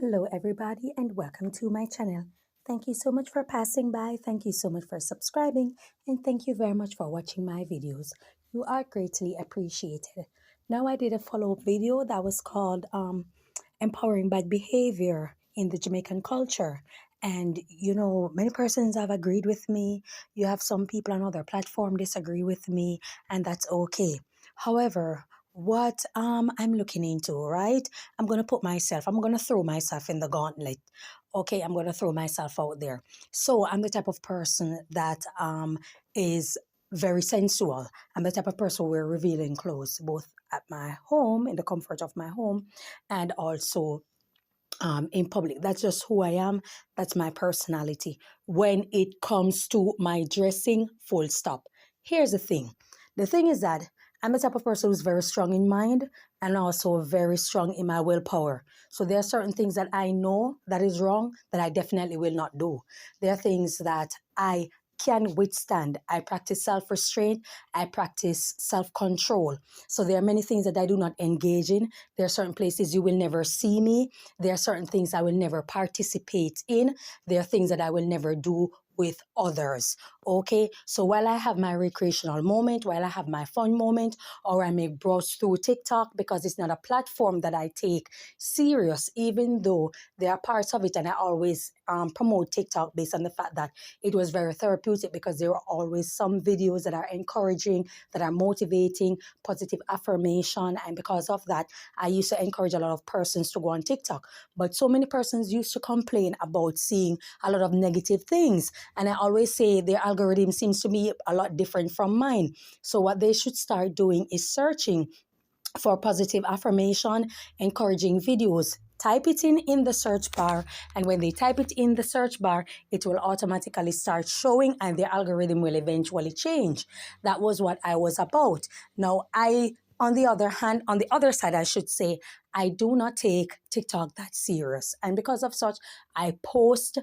Hello everybody and welcome to my channel. Thank you so much for passing by, thank you so much for subscribing, and thank you very much for watching my videos. You are greatly appreciated. Now I did a follow-up video that was called Empowering Bad Behavior in the Jamaican Culture. And many persons have agreed with me. You have some people on other platform disagree with me, and that's okay. However, what I'm looking into, right? I'm gonna throw myself in the gauntlet. Okay, I'm gonna throw myself out there. So I'm the type of person that is very sensual. I'm the type of person who wear revealing clothes, both at my home, in the comfort of my home, and also in public. That's just who I am. That's my personality. When it comes to my dressing, full stop. Here's the thing. The thing is that I'm the type of person who's very strong in mind and also very strong in my willpower. So there are certain things that I know that is wrong that I definitely will not do. There are things that I can withstand. I practice self-restraint. I practice self-control. So there are many things that I do not engage in. There are certain places you will never see me. There are certain things I will never participate in. There are things that I will never do with others. Okay, so while I have my recreational moment, while I have my fun moment, or I may browse through TikTok because it's not a platform that I take serious, even though there are parts of it, and I always promote TikTok based on the fact that it was very therapeutic because there are always some videos that are encouraging, that are motivating, positive affirmation, and because of that, I used to encourage a lot of persons to go on TikTok. But so many persons used to complain about seeing a lot of negative things. And I always say their algorithm seems to be a lot different from mine. So what they should start doing is searching for positive affirmation, encouraging videos. Type it in the search bar, and when they type it in the search bar, it will automatically start showing and their algorithm will eventually change. That was what I was about. Now, on the other hand, on the other side, I should say, I do not take TikTok that serious. And because of such, I post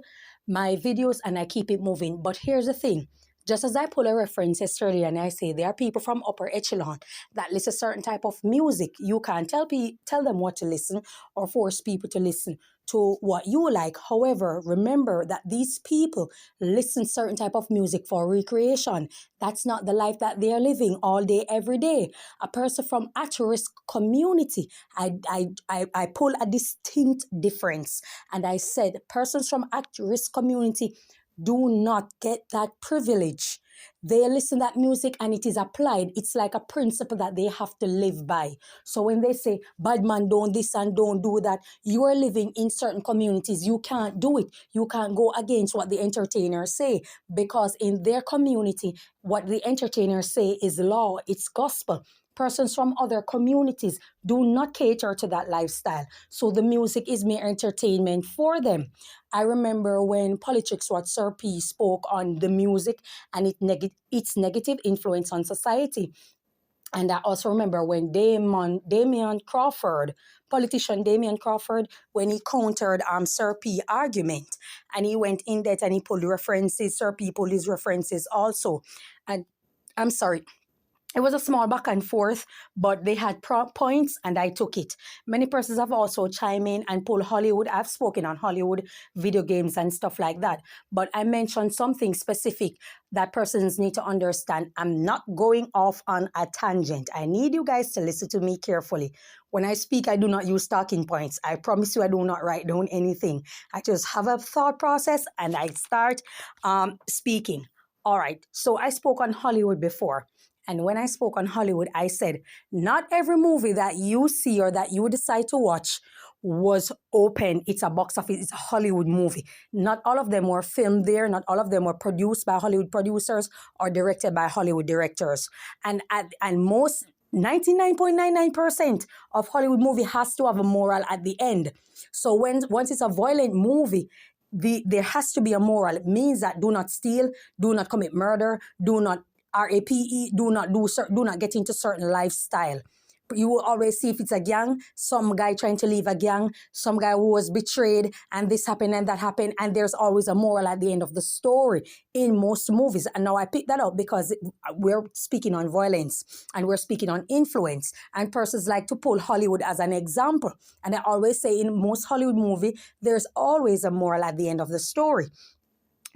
my videos and I keep it moving. But here's the thing. Just as I pull a reference yesterday and I say there are people from upper echelon that listen to certain type of music. You can't tell them what to listen or force people to listen to what you like. However, remember that these people listen certain type of music for recreation. That's not the life that they are living all day, every day. A person from at-risk community, I pull a distinct difference. And I said persons from at-risk community do not get that privilege. They listen to that music and it is applied. It's like a principle that they have to live by. So when they say, bad man, don't this and don't do that, you are living in certain communities. You can't do it. You can't go against what the entertainers say because in their community, what the entertainers say is law, it's gospel. Persons from other communities do not cater to that lifestyle. So the music is mere entertainment for them. I remember when Politics What Sir P spoke on the music and its negative influence on society. And I also remember when Damian Crawford, politician Damian Crawford, when he countered Sir P argument and he went in depth and he pulled references, Sir P pulled his references also. And I'm sorry, it was a small back and forth, but they had points and I took it. Many persons have also chimed in and pulled Hollywood. I've spoken on Hollywood, video games and stuff like that. But I mentioned something specific that persons need to understand. I'm not going off on a tangent. I need you guys to listen to me carefully. When I speak, I do not use talking points. I promise you I do not write down anything. I just have a thought process and I start speaking. All right, so I spoke on Hollywood before. And when I spoke on Hollywood, I said, not every movie that you see or that you decide to watch was open. It's a box office. It's a Hollywood movie. Not all of them were filmed there. Not all of them were produced by Hollywood producers or directed by Hollywood directors. And most 99.99% of Hollywood movie has to have a moral at the end. So once it's a violent movie, there has to be a moral. It means that do not steal, do not commit murder, do not RAPE, do not get into certain lifestyle. You will always see if it's a gang, some guy trying to leave a gang, some guy who was betrayed, and this happened and that happened, and there's always a moral at the end of the story in most movies. And now I picked that up because we're speaking on violence and we're speaking on influence, and persons like to pull Hollywood as an example. And I always say in most Hollywood movie, there's always a moral at the end of the story.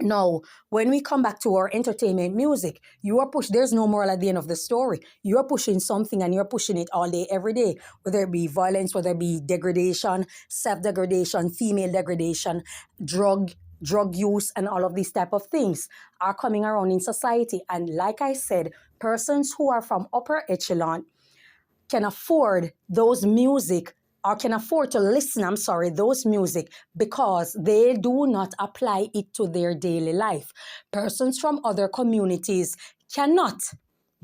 Now, when we come back to our entertainment music, there's no moral at the end of the story. You are pushing something and you're pushing it all day, every day, whether it be violence, whether it be degradation, self-degradation, female degradation, drug use, and all of these type of things are coming around in society. And like I said, persons who are from upper echelon can afford those music or can afford to listen, those music, because they do not apply it to their daily life. Persons from other communities cannot,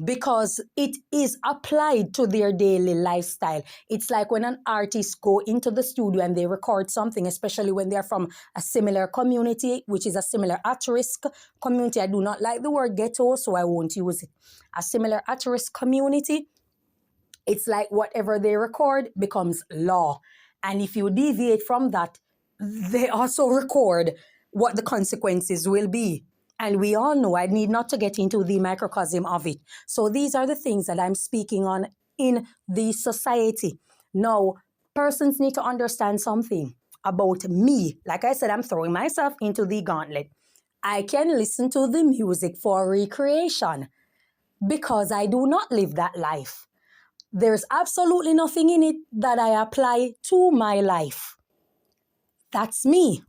because it is applied to their daily lifestyle. It's like when an artist go into the studio and they record something, especially when they're from a similar community, which is a similar at-risk community. I do not like the word ghetto, so I won't use it. A similar at-risk community. It's like whatever they record becomes law. And if you deviate from that, they also record what the consequences will be. And we all know, I need not to get into the microcosm of it. So these are the things that I'm speaking on in the society. Now, persons need to understand something about me. Like I said, I'm throwing myself into the gauntlet. I can listen to the music for recreation because I do not live that life. There's absolutely nothing in it that I apply to my life. That's me.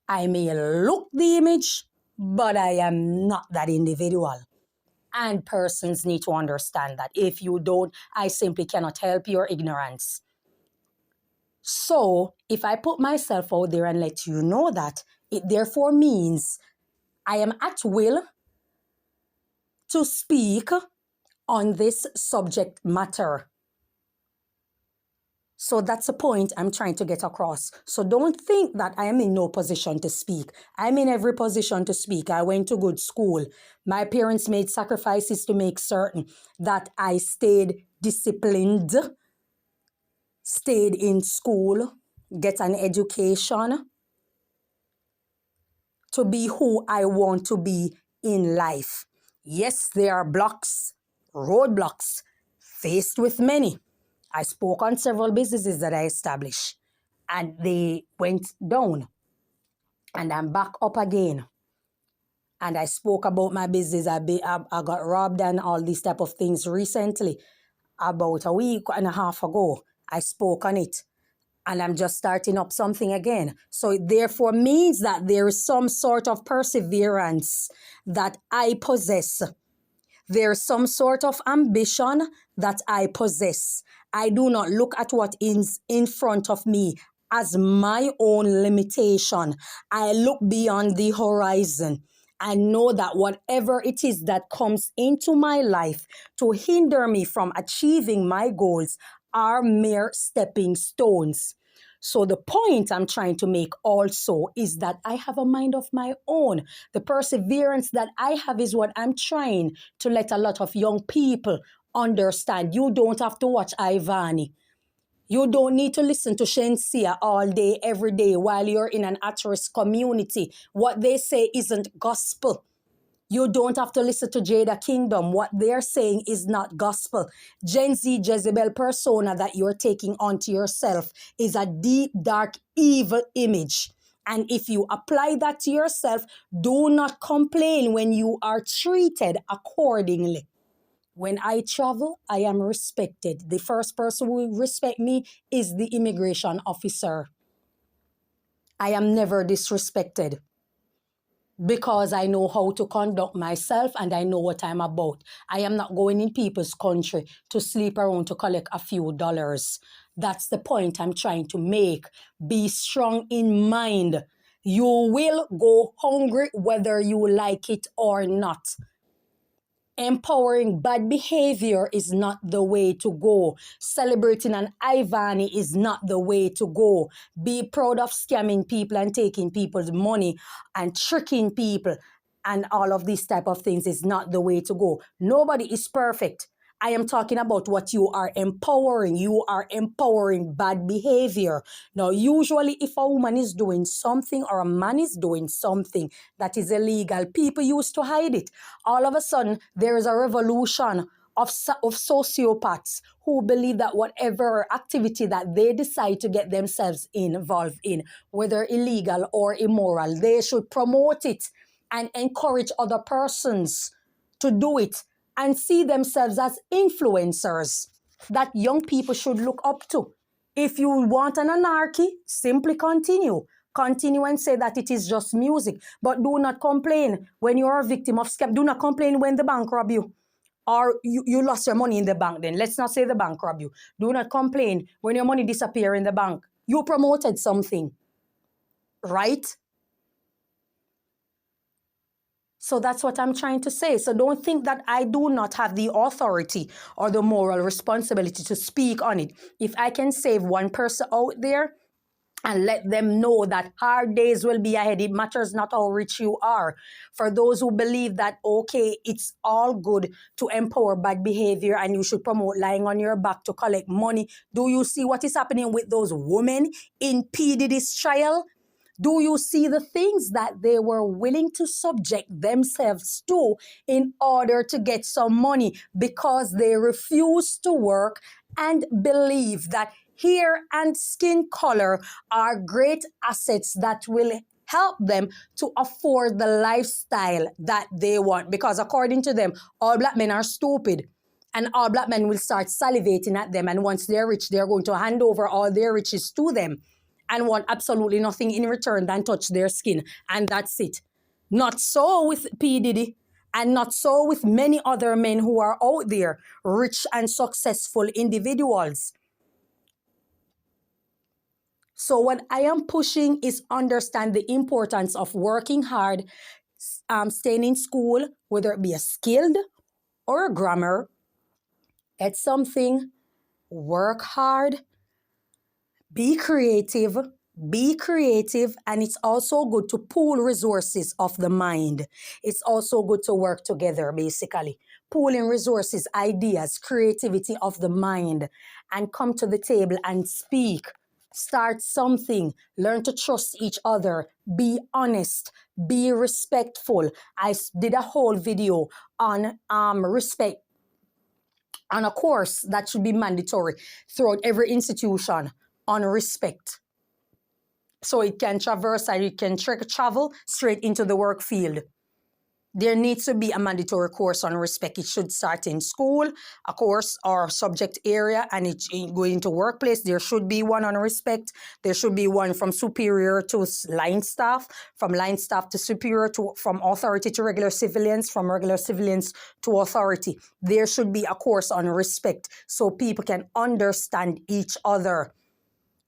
I may look the image, but I am not that individual. And persons need to understand that. If you don't, I simply cannot help your ignorance. So if I put myself out there and let you know that, it therefore means I am at will to speak on this subject matter. So that's the point I'm trying to get across. So don't think that I am in no position to speak. I'm in every position to speak. I went to good school. My parents made sacrifices to make certain that I stayed disciplined, stayed in school, get an education to be who I want to be in life. Yes, there are roadblocks, faced with many. I spoke on several businesses that I established and they went down, and I'm back up again. And I spoke about my business. I got robbed and all these type of things recently. About a week and a half ago, I spoke on it, and I'm just starting up something again. So it therefore means that there is some sort of perseverance that I possess. There's some sort of ambition that I possess. I do not look at what is in front of me as my own limitation. I look beyond the horizon. I know that whatever it is that comes into my life to hinder me from achieving my goals are mere stepping stones. So the point I'm trying to make also is that I have a mind of my own. The perseverance that I have is what I'm trying to let a lot of young people understand. You don't have to watch Ivani. You don't need to listen to Shensia all day, every day while you're in an at-risk community. What they say isn't gospel. You don't have to listen to Jada Kingdom. What they're saying is not gospel. Gen Z Jezebel persona that you're taking onto yourself is a deep, dark, evil image. And if you apply that to yourself, do not complain when you are treated accordingly. When I travel, I am respected. The first person who will respect me is the immigration officer. I am never disrespected, because I know how to conduct myself and I know what I'm about. I am not going in people's country to sleep around to collect a few dollars. That's the point I'm trying to make. Be strong in mind. You will go hungry whether you like it or not. Empowering bad behavior is not the way to go. Celebrating an Ivani is not the way to go. Be proud of scamming people and taking people's money and tricking people and all of these type of things is not the way to go. Nobody is perfect. I am talking about what you are empowering. You are empowering bad behavior. Now, usually if a woman is doing something or a man is doing something that is illegal, people used to hide it. All of a sudden, there is a revolution of sociopaths who believe that whatever activity that they decide to get themselves involved in, whether illegal or immoral, they should promote it and encourage other persons to do it and see themselves as influencers that young people should look up to. If you want an anarchy, simply continue. Continue and say that it is just music. But do not complain when you are a victim of scam. Do not complain when the bank rob you. Or you lost your money in the bank then. Let's not say the bank rob you. Do not complain when your money disappear in the bank. You promoted something. Right? So that's what I'm trying to say. So don't think that I do not have the authority or the moral responsibility to speak on it. If I can save one person out there and let them know that hard days will be ahead, it matters not how rich you are. For those who believe that, okay, it's all good to empower bad behavior and you should promote lying on your back to collect money. Do you see what is happening with those women in P. Diddy's trial? Do you see the things that they were willing to subject themselves to in order to get some money because they refuse to work and believe that hair and skin color are great assets that will help them to afford the lifestyle that they want? Because according to them, all black men are stupid. And all black men will start salivating at them. And once they're rich, they're going to hand over all their riches to them and want absolutely nothing in return than touch their skin. And that's it. Not so with P. Diddy, and not so with many other men who are out there, rich and successful individuals. So what I am pushing is understand the importance of working hard, staying in school, whether it be a skilled or a grammar. It's something, work hard, be creative, and it's also good to pool resources of the mind. It's also good to work together, basically. Pooling resources, ideas, creativity of the mind, and come to the table and speak. Start something. Learn to trust each other. Be honest. Be respectful. I did a whole video on respect, on a course that should be mandatory throughout every institution, on respect. So it can traverse and it can travel straight into the work field. There needs to be a mandatory course on respect. It should start in school, a course or subject area, and it going into workplace. There should be one on respect. There should be one from superior to line staff, from line staff to superior, from authority to regular civilians, from regular civilians to authority. There should be a course on respect so people can understand each other.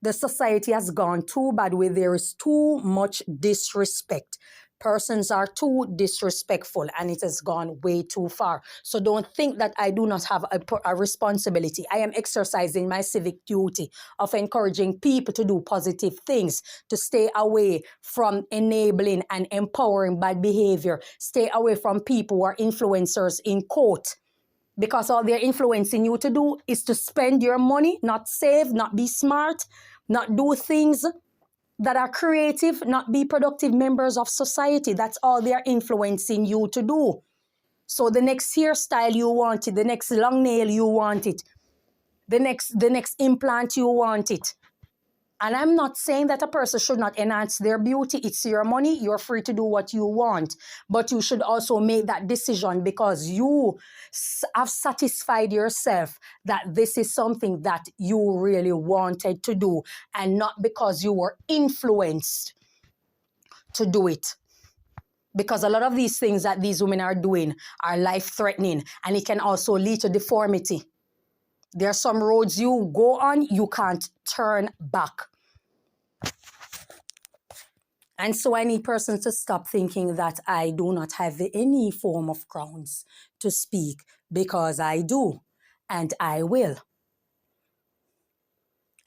The society has gone too bad where there is too much disrespect. Persons are too disrespectful and it has gone way too far. So don't think that I do not have a responsibility. I am exercising my civic duty of encouraging people to do positive things, to stay away from enabling and empowering bad behavior, stay away from people who are influencers in quote. Because all they're influencing you to do is to spend your money, not save, not be smart, not do things that are creative, not be productive members of society. That's all they're influencing you to do. So the next hairstyle you want it, the next long nail you want it, the next implant you want it. And I'm not saying that a person should not enhance their beauty. It's your money. You're free to do what you want. But you should also make that decision because you have satisfied yourself that this is something that you really wanted to do and not because you were influenced to do it. Because a lot of these things that these women are doing are life-threatening and it can also lead to deformity. There are some roads you go on, you can't turn back. And so I need persons to stop thinking that I do not have any form of grounds to speak, because I do, and I will.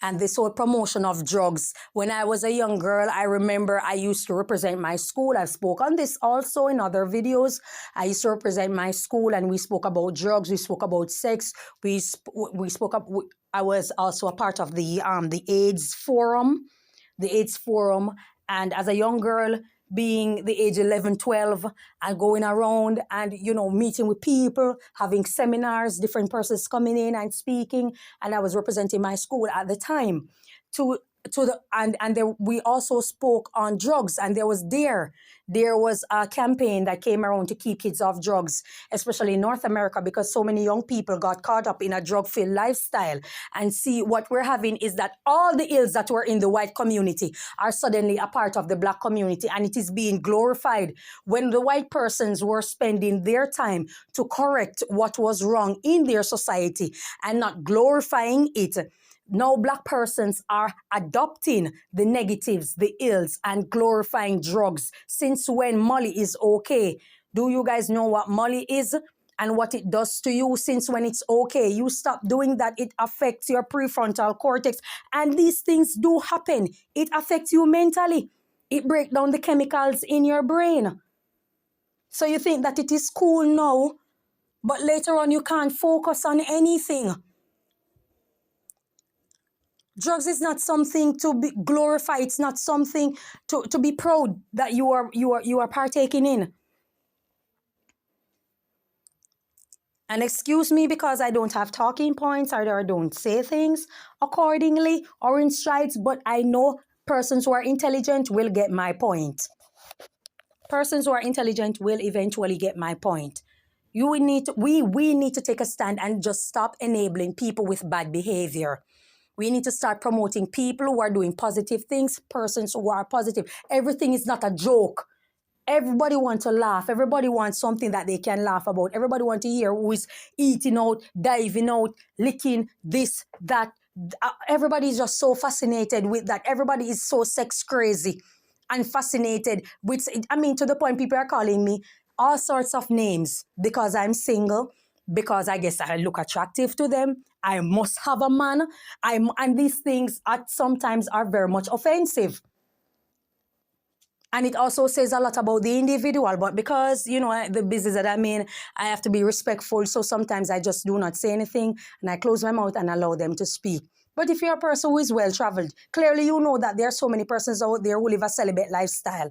and this whole promotion of drugs. When I was a young girl, I remember I used to represent my school. I've spoke on this also in other videos. I used to represent my school, and we spoke about drugs. We spoke about sex. We spoke up. I was also a part of the AIDS forum, and as a young girl, being the age 11, 12, and going around and, meeting with people, having seminars, different persons coming in and speaking. And I was representing my school at the time. We also spoke on drugs, and there was a campaign that came around to keep kids off drugs, especially in North America, because so many young people got caught up in a drug-filled lifestyle. And see, what we're having is that all the ills that were in the white community are suddenly a part of the black community, and it is being glorified when the white persons were spending their time to correct what was wrong in their society and not glorifying it. Now black persons are adopting the negatives, the ills, and glorifying drugs. Since when Molly is okay? Do you guys know what Molly is and what it does to you? Since when it's okay? You stop doing that, it affects your prefrontal cortex. And these things do happen. It affects you mentally. It breaks down the chemicals in your brain. So you think that it is cool now, but later on you can't focus on anything. Drugs is not something to be glorified. It's not something to be proud that you are partaking in. And excuse me because I don't have talking points, or I don't say things accordingly or in strides, but I know persons who are intelligent will get my point. Persons who are intelligent will eventually get my point. We need to take a stand and just stop enabling people with bad behavior. We need to start promoting people who are doing positive things, persons who are positive. Everything is not a joke. Everybody wants to laugh. Everybody wants something that they can laugh about. Everybody wants to hear who is eating out, diving out, licking this, that. Everybody is just so fascinated with that. Everybody is so sex crazy and fascinated with, to the point people are calling me all sorts of names because I'm single, because I guess I look attractive to them. I must have a man. And these things sometimes are very much offensive. And it also says a lot about the individual. But because, the business that I'm in, I have to be respectful. So sometimes I just do not say anything and I close my mouth and allow them to speak. But if you're a person who is well-traveled, clearly you know that there are so many persons out there who live a celibate lifestyle.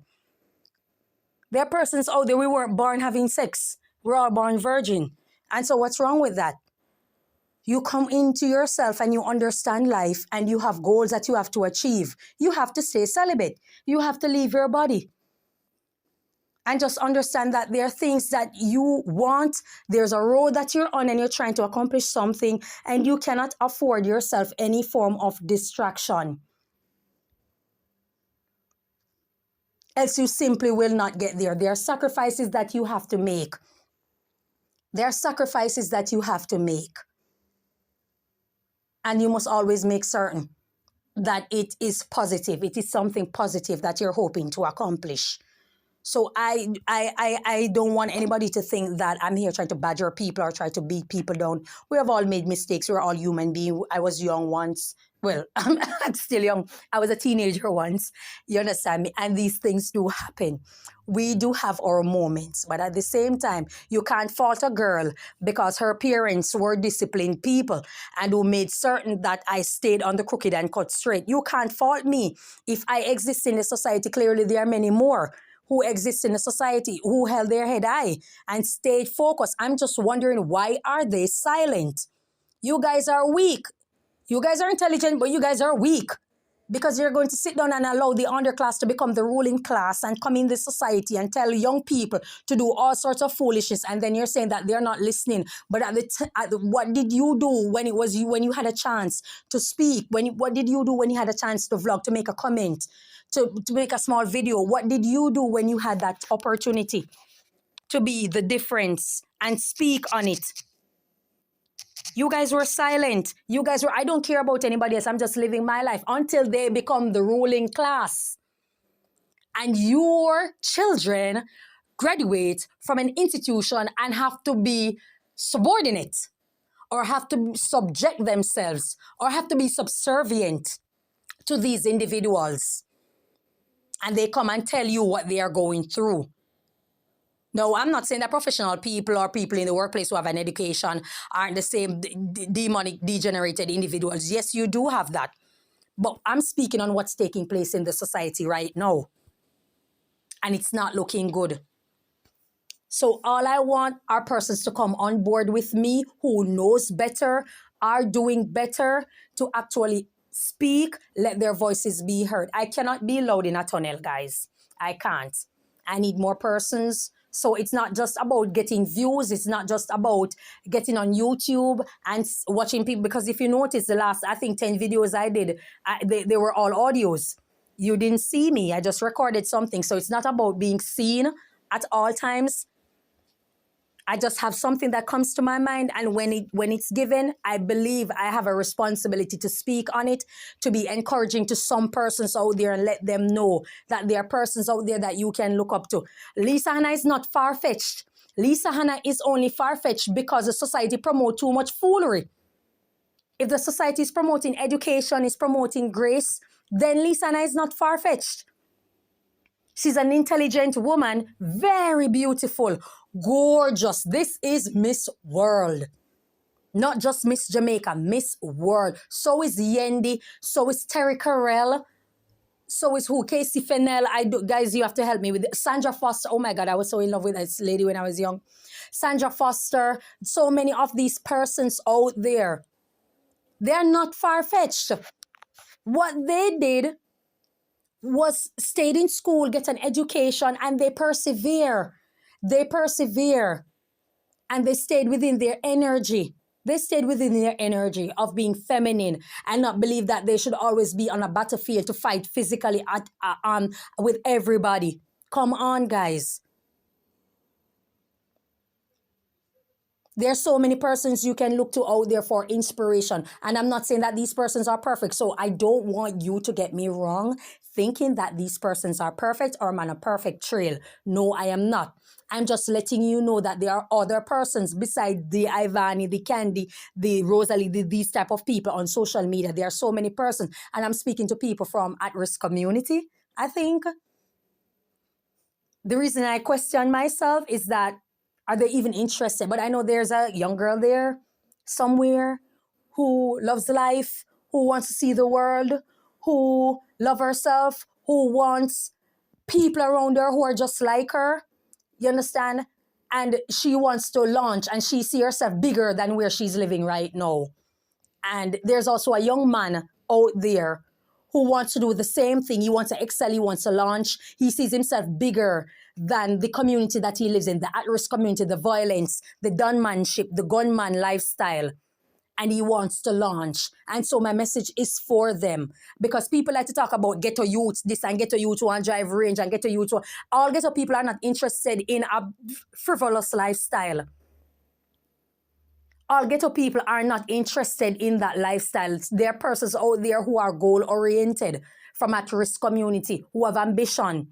There are persons out there, we weren't born having sex. We're all born virgin. And so what's wrong with that? You come into yourself and you understand life and you have goals that you have to achieve. You have to stay celibate. You have to leave your body. And just understand that there are things that you want. There's a road that you're on and you're trying to accomplish something, and you cannot afford yourself any form of distraction. Else you simply will not get there. There are sacrifices that you have to make. There are sacrifices that you have to make. And you must always make certain that it is positive. It is something positive that you're hoping to accomplish. So I don't want anybody to think that I'm here trying to badger people or try to beat people down. We have all made mistakes. We're all human beings. I was young once. Well, I'm still young. I was a teenager once. You understand me? And these things do happen. We do have our moments. But at the same time, you can't fault a girl because her parents were disciplined people and who made certain that I stayed on the crooked and cut straight. You can't fault me. If I exist in the society, clearly there are many more who exist in a society who held their head high and stayed focused. I'm just wondering, why are they silent? You guys are weak. You guys are intelligent, but you guys are weak because you're going to sit down and allow the underclass to become the ruling class and come in this society and tell young people to do all sorts of foolishness. And then you're saying that they're not listening. But what did you do when it was you, when you had a chance to speak? What did you do when you had a chance to vlog, to make a comment? To make a small video? What did you do when you had that opportunity to be the difference and speak on it? You guys were silent. I don't care about anybody else. I'm just living my life until they become the ruling class. And your children graduate from an institution and have to be subordinate or have to subject themselves or have to be subservient to these individuals. And they come and tell you what they are going through. No, I'm not saying that professional people or people in the workplace who have an education aren't the same demonic, degenerated individuals. Yes, you do have that. But I'm speaking on what's taking place in the society right now. And it's not looking good. So all I want are persons to come on board with me who knows better, are doing better, to actually speak, let their voices be heard. I cannot be loud in a tunnel, guys. I can't. I need more persons. So it's not just about getting views. It's not just about getting on YouTube and watching people. Because if you notice the last, I think, 10 videos I did, they were all audios. You didn't see me. I just recorded something. So it's not about being seen at all times. I just have something that comes to my mind, and when it's given, I believe I have a responsibility to speak on it, to be encouraging to some persons out there and let them know that there are persons out there that you can look up to. Lisa Hanna is not far-fetched. Lisa Hanna is only far-fetched because the society promotes too much foolery. If the society is promoting education, is promoting grace, then Lisa Hanna is not far-fetched. She's an intelligent woman, very beautiful, gorgeous. This is Miss World. Not just Miss Jamaica, Miss World. So is Yendi. So is Terry Carell. So is who? Casey Fennell. Guys, you have to help me with it. Sandra Foster. Oh my God, I was so in love with this lady when I was young. Sandra Foster. So many of these persons out there. They're not far-fetched. What they did was stayed in school, get an education, and they persevere. They persevere. And they stayed within their energy. They stayed within their energy of being feminine and not believe that they should always be on a battlefield to fight physically with everybody. Come on, guys. There's so many persons you can look to out there for inspiration. And I'm not saying that these persons are perfect. So I don't want you to get me wrong, thinking that these persons are perfect or I'm on a perfect trail. No, I am not. I'm just letting you know that there are other persons besides the Ivani, the Candy, the Rosalie, these type of people on social media. There are so many persons. And I'm speaking to people from at-risk community, I think. The reason I question myself is that, are they even interested? But I know there's a young girl there somewhere who loves life, who wants to see the world, who loves herself, who wants people around her who are just like her. You understand? And she wants to launch and she sees herself bigger than where she's living right now. And there's also a young man out there who wants to do the same thing. He wants to excel. He wants to launch. He sees himself bigger than the community that he lives in, the at-risk community, the violence, the gunmanship, the gunman lifestyle. And he wants to launch. And so my message is for them. Because people like to talk about ghetto youth, this and ghetto youth who want to drive range and ghetto youth. All ghetto people are not interested in a frivolous lifestyle. All ghetto people are not interested in that lifestyle. There are persons out there who are goal-oriented from at-risk community, who have ambition,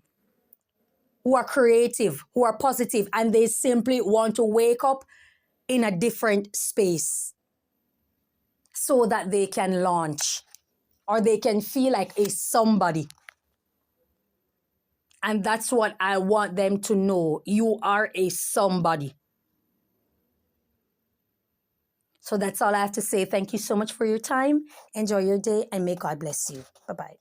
who are creative, who are positive, and they simply want to wake up in a different space so that they can launch or they can feel like a somebody. And that's what I want them to know. You are a somebody. So that's all I have to say. Thank you so much for your time. Enjoy your day and may God bless you. Bye-bye.